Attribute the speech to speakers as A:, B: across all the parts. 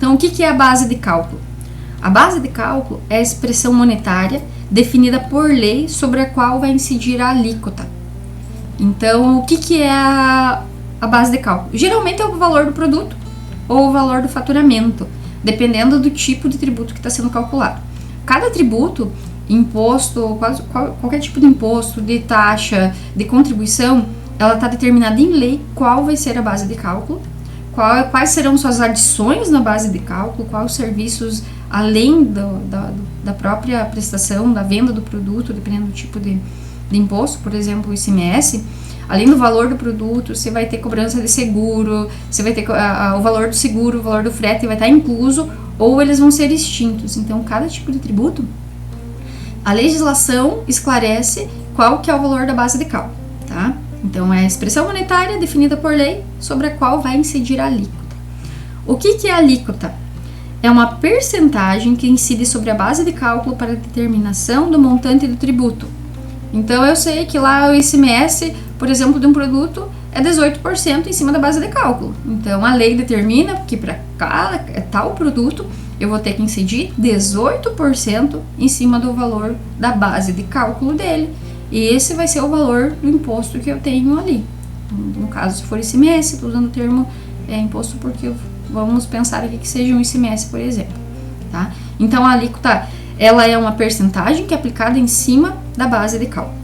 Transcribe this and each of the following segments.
A: Então, o que é a base de cálculo? A base de cálculo é a expressão monetária definida por lei sobre a qual vai incidir a alíquota. Então, o que é a base de cálculo? Geralmente é o valor do produto ou o valor do faturamento, dependendo do tipo de tributo que está sendo calculado. Cada tributo, imposto, qualquer tipo de imposto, de taxa, de contribuição, ela está determinada em lei qual vai ser a base de cálculo, quais serão suas adições na base de cálculo, quais os serviços além da própria prestação, da venda do produto, dependendo do tipo de imposto, por exemplo, o ICMS. Além do valor do produto, você vai ter cobrança de seguro, você vai ter o valor do seguro, o valor do frete vai estar incluso, ou eles vão ser extintos. Então, cada tipo de tributo, a legislação esclarece qual que é o valor da base de cálculo, tá? Então, é a expressão monetária definida por lei sobre a qual vai incidir a alíquota. O que é a alíquota? É uma percentagem que incide sobre a base de cálculo para a determinação do montante do tributo. Então, eu sei que lá o ICMS, por exemplo, de um produto é 18% em cima da base de cálculo. Então, a lei determina que para tal produto eu vou ter que incidir 18% em cima do valor da base de cálculo dele. E esse vai ser o valor do imposto que eu tenho ali. No caso, se for ICMS, estou usando o termo imposto porque vamos pensar aqui que seja um ICMS, por exemplo. Tá? Então, a alíquota ela é uma percentagem que é aplicada em cima da base de cálculo.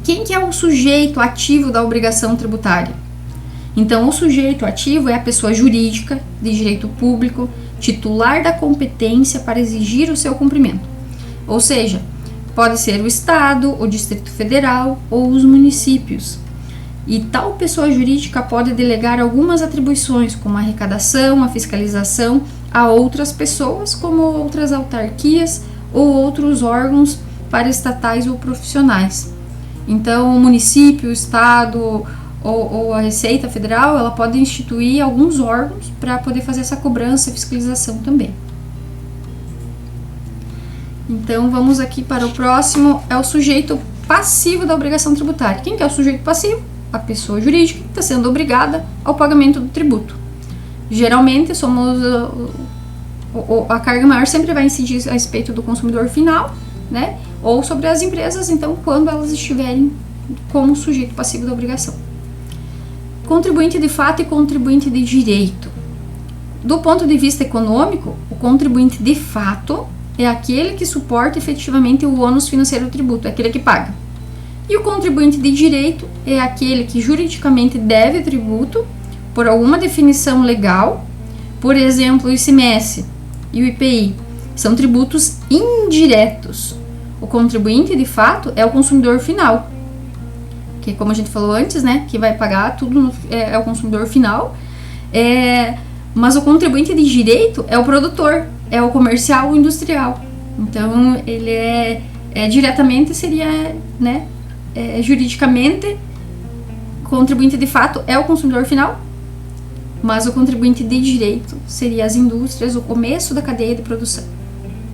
A: Quem que é o sujeito ativo da obrigação tributária? Então, o sujeito ativo é a pessoa jurídica de direito público, titular da competência para exigir o seu cumprimento. Ou seja, pode ser o Estado, o Distrito Federal ou os municípios. E tal pessoa jurídica pode delegar algumas atribuições, como a arrecadação, a fiscalização, a outras pessoas, como outras autarquias ou outros órgãos paraestatais ou profissionais. Então, o município, o Estado ou a Receita Federal, ela pode instituir alguns órgãos para poder fazer essa cobrança e fiscalização também. Então, vamos aqui para o próximo, é o sujeito passivo da obrigação tributária. Quem que é o sujeito passivo? A pessoa jurídica que está sendo obrigada ao pagamento do tributo. Geralmente, a carga maior sempre vai incidir a respeito do consumidor final, né? Ou sobre as empresas, então, quando elas estiverem como sujeito passivo da obrigação. Contribuinte de fato e contribuinte de direito. Do ponto de vista econômico, o contribuinte de fato é aquele que suporta efetivamente o ônus financeiro do tributo, é aquele que paga. E o contribuinte de direito é aquele que juridicamente deve tributo por alguma definição legal, por exemplo, o ICMS e o IPI, são tributos indiretos. O contribuinte de fato é o consumidor final, que como a gente falou antes, né, que vai pagar tudo é o consumidor final, mas o contribuinte de direito é o produtor, é o comercial ou industrial. Então ele diretamente seria, né, juridicamente, o contribuinte de fato é o consumidor final, mas o contribuinte de direito seria as indústrias, o começo da cadeia de produção.